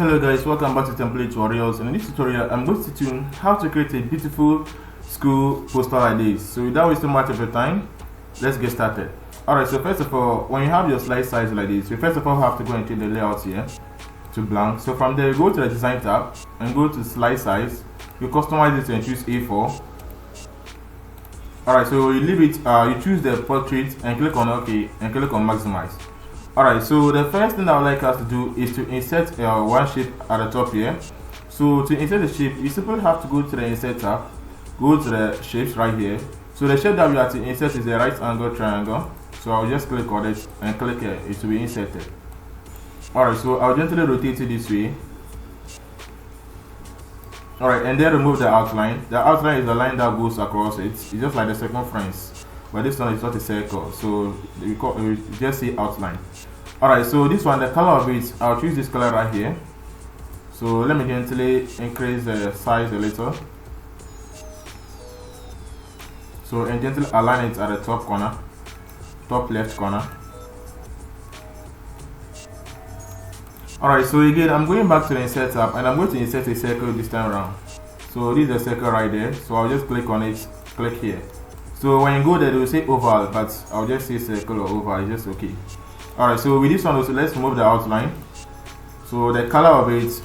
Hello guys, welcome back to Template Tutorials, and in this tutorial I'm going to teach you how to create a beautiful school poster like this. So without wasting much of your time, let's get started. Alright, so first of all, when you have your slide size like this, you first of all have to go into the layout here to blank. So from there you go to the design tab and go to slide size. You customize it and choose A4. Alright, so you leave it, you choose the portrait and click on OK and click on maximize. Alright, so the first thing I would like us to do is to insert one shape at the top here. So to insert the shape, you simply have to go to the insert tab, go to the shapes right here. So the shape that we have to insert is the right angle triangle. So I'll just click on it and click here, it will be inserted. Alright, so I'll gently rotate it this way. Alright, and then remove the outline. The outline is the line that goes across it. It's just like the circumference, but this one is not a circle, so we just see outline. Alright, so this one, the color of it, I'll choose this color right here. So let me gently increase the size a little. So and gently align it at the top corner, top left corner. Alright, so again I'm going back to the insert tab and I'm going to insert a circle this time around. So this is a circle right there, so I'll just click on it, click here. So when you go there, they will say oval, but I'll just say circle or oval, it's just okay. Alright, so with this one also, let's remove the outline. So the color of it,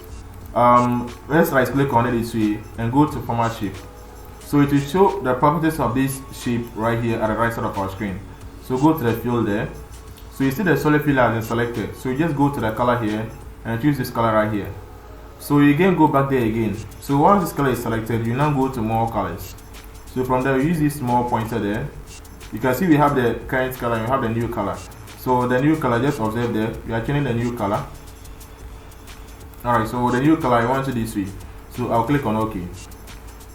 let's right click on it this way and go to format shape. So it will show the properties of this shape right here at the right side of our screen. So go to the field there. So you see the solid fill has been selected. So you just go to the color here and choose this color right here. So you again go back there again. So once this color is selected, you now go to more colors. So from there, we use this small pointer there. You can see we have the current color and we have the new color. So the new color, just observe there, we are changing the new color. Alright, so the new color I want to this way. So I'll click on OK.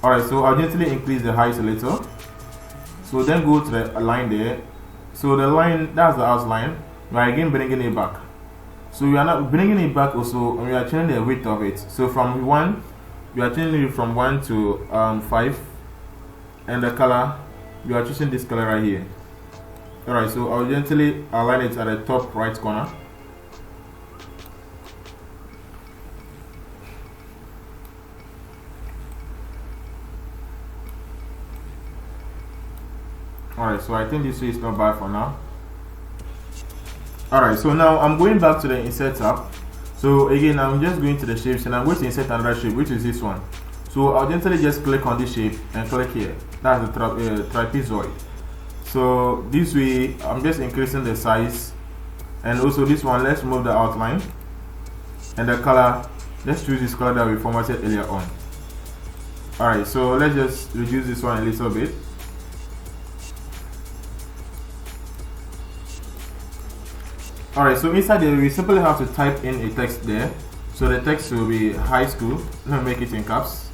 Alright, so I'll gently increase the height a little. So then go to the line there. So the line, that's the outline. We are again bringing it back. So we are not bringing it back also, and we are changing the width of it. So from 1, we are changing it from 1 to 5. And the color, we are choosing this color right here. Alright, so I'll gently align it at the top right corner. Alright, so I think this way is not bad for now. Alright, so now I'm going back to the insert tab. So again, I'm just going to the shapes and I'm going to insert another shape, which is this one. So I'll gently just click on this shape and click here. That's the trapezoid. So this way, I'm just increasing the size. And also this one, let's remove the outline. And the color, let's choose this color that we formatted earlier on. Alright, so let's just reduce this one a little bit. Alright, so inside there, we simply have to type in a text there. So the text will be high school. Let me make it in caps.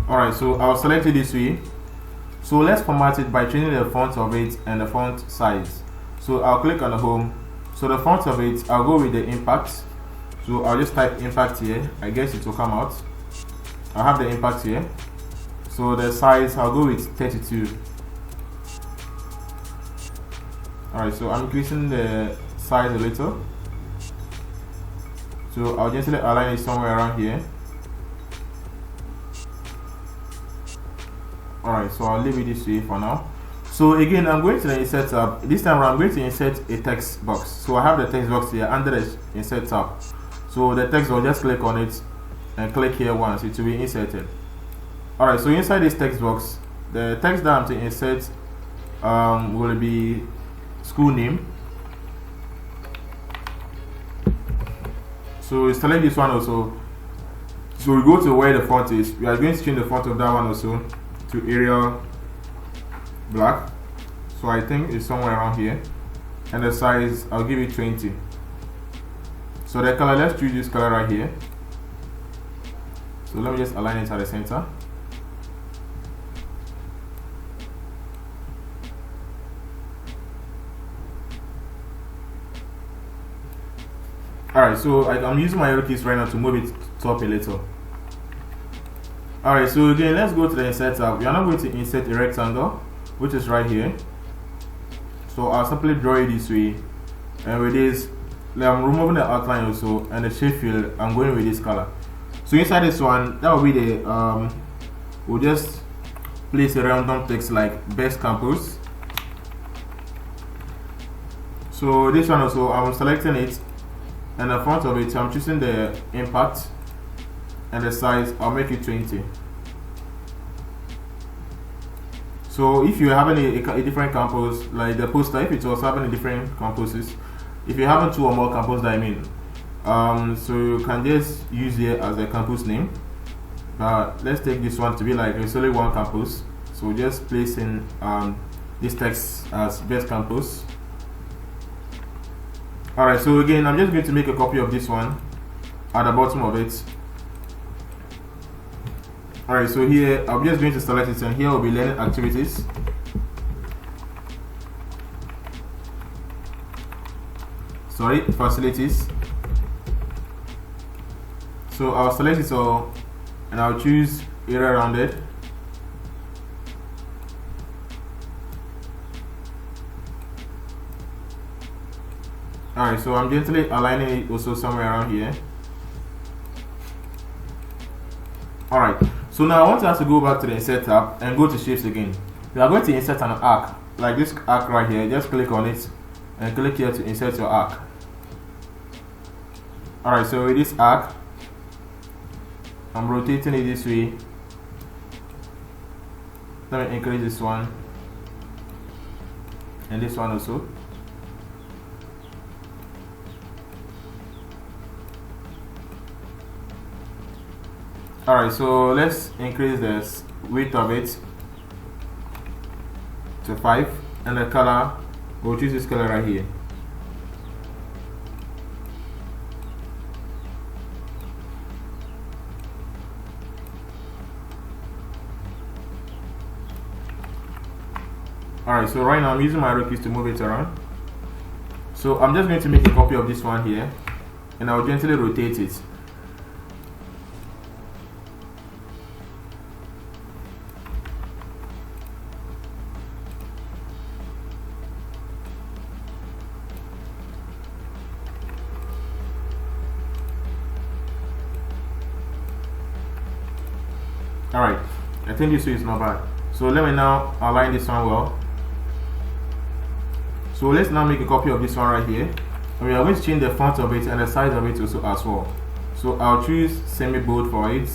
Alright, so I'll select it this way. So let's format it by changing the font of it and the font size. So I'll click on the home. So the font of it, I'll go with the impact. So I'll just type impact here. I guess it will come out. I'll have the impact here. So the size, I'll go with 32. Alright, so I'm increasing the size a little. So I'll gently align it somewhere around here. Alright, so I'll leave it this way for now. So again, I'm going to the insert tab. This time around, I'm going to insert a text box. So I have the text box here under the insert tab. So the text, I'll just click on it and click here once, it will be inserted. Alright, so inside this text box, the text that I'm to insert will be school name. So select this one also. So we go to where the font is. We are going to change the font of that one also to Arial black. So I think it's somewhere around here. And the size, I'll give it 20. So the color, let's choose this color right here. So let me just align it at the center. Alright, so I'm using my arrow keys right now to move it top a little. Alright, so again, let's go to the insert tab. We are now going to insert a rectangle, which is right here. So I'll simply draw it this way and with this, I'm removing the outline also, and the shape fill, I'm going with this color. So inside this one, that will be the we'll just place a random text like best campus. So this one also, I'm selecting it, and the front of it, I'm choosing the impact, and the size, I'll make it 20. So if you have a different campus, like the poster, if it was having a different campuses, if you have 2 or more campus, that I mean, so you can just use it as a campus name. Let's take this one to be like it's only one campus, so just place in this text as best campus. Alright, so again, I'm just going to make a copy of this one at the bottom of it. Alright, so here I'm just going to select it, and here will be learning activities. Sorry, facilities. So I'll select it all, and I'll choose area rounded. Alright, so I'm gently aligning it also somewhere around here. Alright, so now I want us to go back to the insert tab and go to shapes again. We are going to insert an arc, like this arc right here. Just click on it and click here to insert your arc. Alright, so with this arc, I'm rotating it this way. Let me increase this one and this one also. Alright, so let's increase the width of it to 5, and the color, we'll choose this color right here. Alright, so right now I'm using my arrow keys to move it around. So I'm just going to make a copy of this one here, and I'll gently rotate it. Alright, I think this way is not bad. So let me now align this one well. So let's now make a copy of this one right here, and we are going to change the font of it and the size of it also as well. So I'll choose semi-bold for it,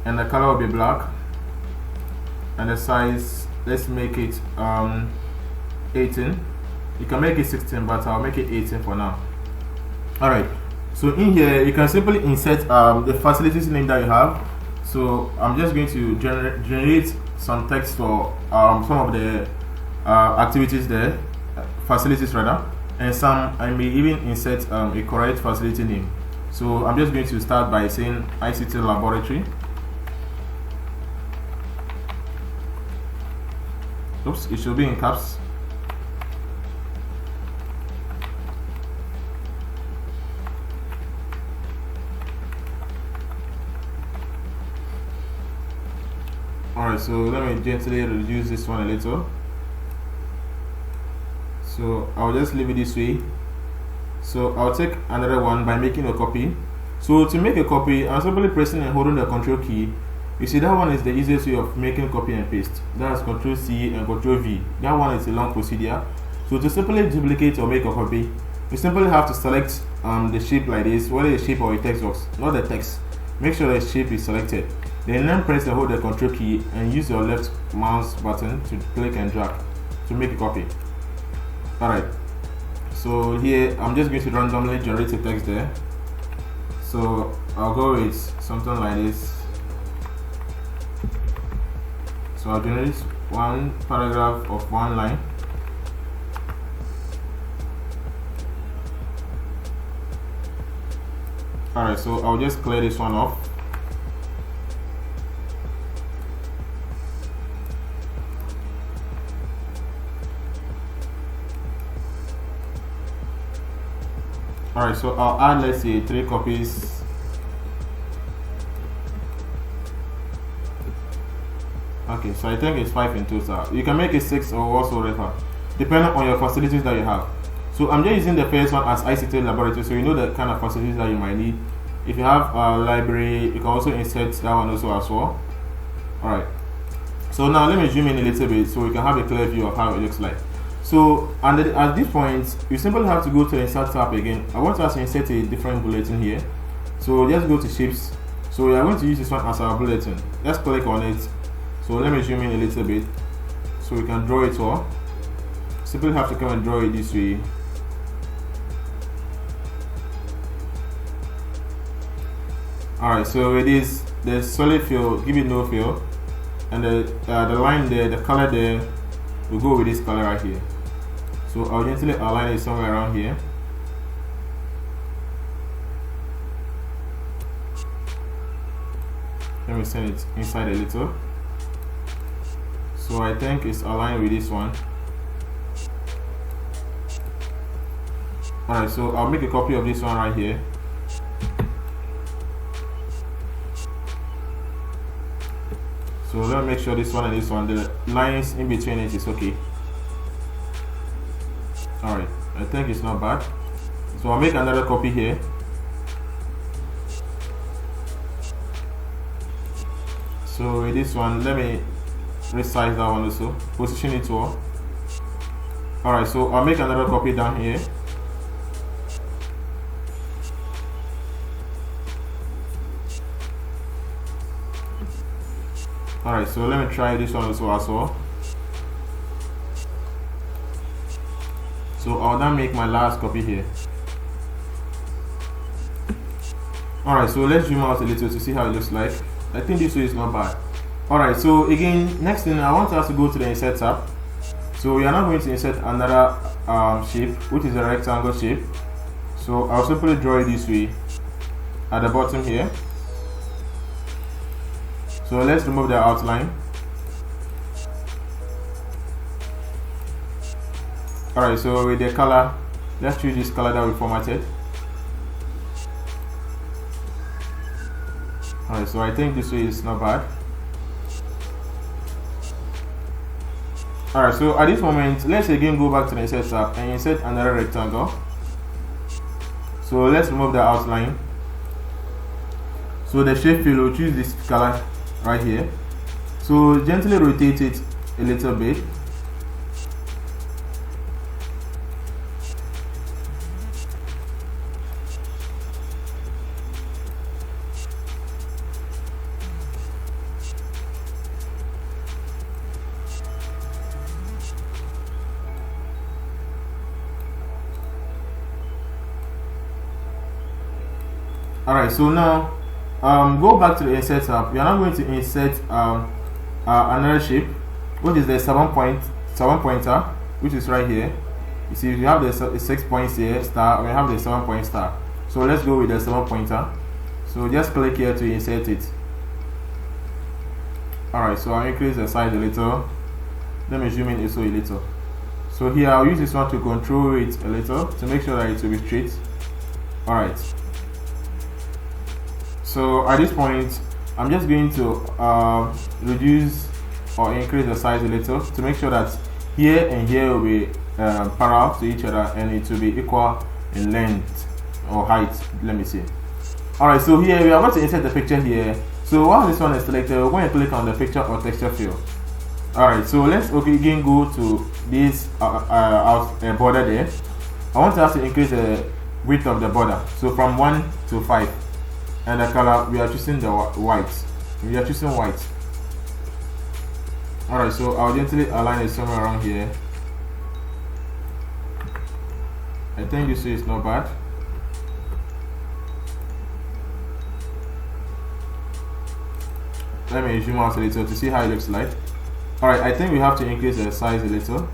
and the color will be black, and the size, let's make it 18. You can make it 16, but I'll make it 18 for now. Alright, so in here you can simply insert the facilities name that you have. So I'm just going to generate some text for some of the activities there, facilities rather, and some I may even insert a correct facility name. So I'm just going to start by saying ICT laboratory. Oops, it should be in caps. Alright, so let me gently reduce this one a little. So I'll just leave it this way. So I'll take another one by making a copy. So to make a copy, I'm simply pressing and holding the control key. You see, that one is the easiest way of making copy and paste. That's Control C and Control V. That one is a long procedure. So to simply duplicate or make a copy, you simply have to select the shape like this, whether the shape or a text box, not the text. Make sure the shape is selected. Then press and hold the control key and use your left mouse button to click and drag to make a copy. Alright, so here I'm just going to randomly generate a text there. So I'll go with something like this. So I'll generate one paragraph of one line. Alright, so I'll just clear this one off. Alright, so I'll add, let's say, 3 copies. Okay, so I think it's 5 in total. You can make it 6 or also whatever, depending on your facilities that you have. So I'm just using the first one as ICT laboratory, so you know the kind of facilities that you might need. If you have a library, you can also insert that one also as well. Alright, so now let me zoom in a little bit so we can have a clear view of how it looks like. So at this point, you simply have to go to the Insert tab again. I want us to insert a different bulletin here. So just go to Shapes. So we are going to use this one as our bulletin. Let's click on it. So let me zoom in a little bit so we can draw it all. Simply have to come and draw it this way. Alright, so it is the solid fill, give it no fill, and the line there, the color there, will go with this color right here. So I'll gently align it somewhere around here. Let me send it inside a little. So I think it's aligned with this one. Alright, so I'll make a copy of this one right here. So let me make sure this one and this one, the lines in between it is okay. Alright, I think it's not bad. So I'll make another copy here. So with this one, let me resize that one also, position it all. Alright, so I'll make another copy down here. Alright, so let me try this one also as well. So I'll then make my last copy here. Alright, so let's zoom out a little to see how it looks like. I think this way is not bad. Alright, so again, next thing I want us to go to the Insert tab. So we are now going to insert another shape, which is a rectangle shape. So I'll simply draw it this way at the bottom here. So let's remove the outline. Alright, so with the color, let's choose this color that we formatted. Alright, so I think this way is not bad. Alright, so at this moment, let's again go back to the Insert tab and insert another rectangle. So let's remove the outline. So the shape fill, we'll choose this color right here. So gently rotate it a little bit. Alright, so now go back to the Insert tab. We are now going to insert another shape, which is the 7 pointer, which is right here. You see, we have the 6 points here, star, and we have the 7 point star. So let's go with the 7 pointer. So just click here to insert it. Alright, so I'll increase the size a little. Let me zoom in also a little. So here I'll use this one to control it a little to make sure that it will be straight. Alright. So at this point, I'm just going to reduce or increase the size a little to make sure that here and here will be parallel to each other and it will be equal in length or height. Let me see. Alright, so here we are going to insert the picture here. So while this one is selected, we're going to click on the picture or texture fill. Alright, so let's again go to this border there. I want us to increase the width of the border, so from 1 to 5. And the color, we are choosing the white. We are choosing white. Alright, so I'll gently align it somewhere around here. I think this is not bad. Let me zoom out a little to see how it looks like. Alright, I think we have to increase the size a little.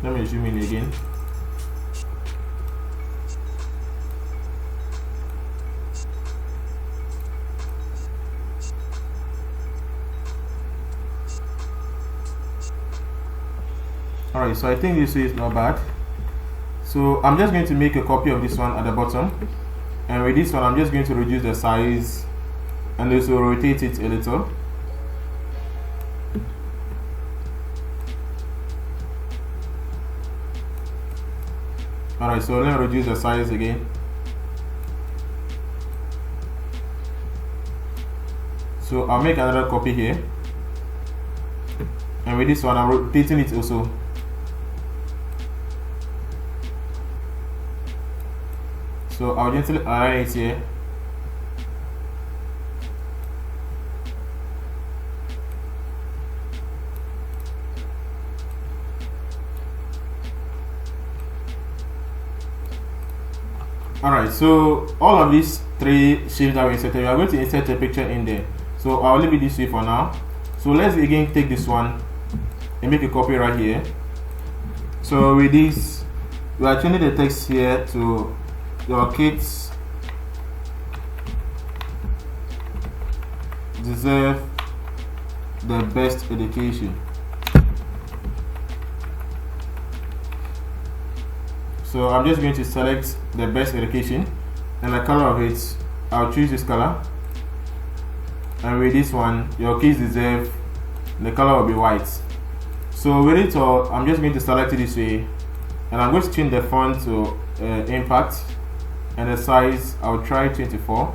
Let me zoom in again. Alright, so I think this is not bad. So I'm just going to make a copy of this one at the bottom, and with this one I'm just going to reduce the size and also rotate it a little. Alright, so let me reduce the size again. So I'll make another copy here, and with this one I'm rotating it also. So I'll gently align it here. Alright, so all of these three shapes that we inserted, we are going to insert a picture in there. So I'll leave it this way for now. So let's again take this one and make a copy right here. So with this, we are changing the text here to your kids deserve the best education. So I'm just going to select the best education, and the color of it, I'll choose this color. And with this one, your kids deserve, the color will be white. So with it all, I'm just going to select it this way, and I'm going to change the font to impact, and the size I'll try 24.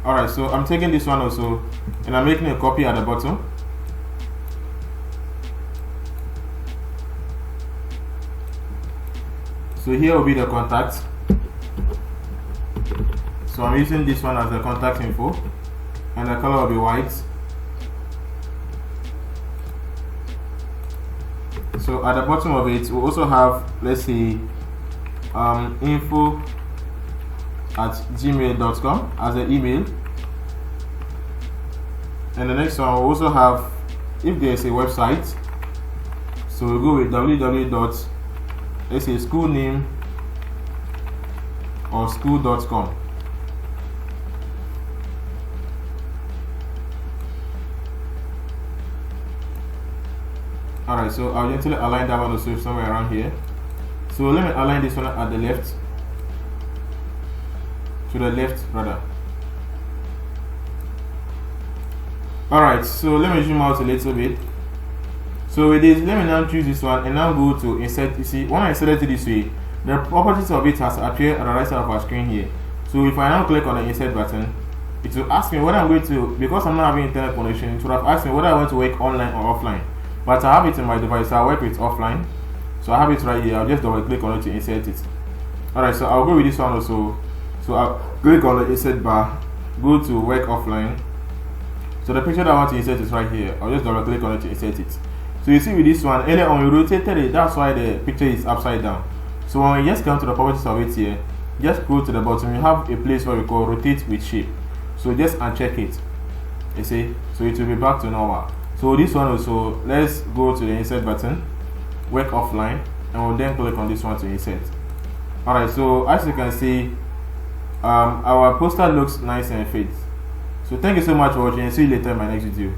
Alright, so I'm taking this one also, and I'm making a copy at the bottom. So here will be the contact. So I'm using this one as the contact info, and the color will be white. So at the bottom of it, we'll also have, let's say, info@gmail.com as an email. And the next one we'll also have, if there's a website, so we'll go with www. Let's say school name or school.com. Alright, so I'll gently align that one also somewhere around here. So let me align this one at the left, to the left rather. Alright, so let me zoom out a little bit. So with this, let me now choose this one and now go to insert. You see, when I select it this way, the properties of it has appeared at the right side of our screen here. So if I now click on the insert button, it will ask me whether I'm going to, because I'm not having internet connection, it would have asked me whether I want to work online or offline. But I have it in my device, so I work with offline. So I have it right here. I'll just double click on it to insert it. Alright, so I'll go with this one also. So I'll click on the insert bar, go to work offline. So the picture that I want to insert is right here. I'll just double click on it to insert it. So you see with this one, earlier on we rotated it, that's why the picture is upside down. So when we just come to the properties of it here, just go to the bottom, you have a place where we call rotate with shape. So just uncheck it. You see, so it will be back to normal. So this one also, let's go to the insert button, work offline, and we'll then click on this one to insert. Alright, so as you can see, our poster looks nice and fit. So thank you so much for watching, and see you later in my next video.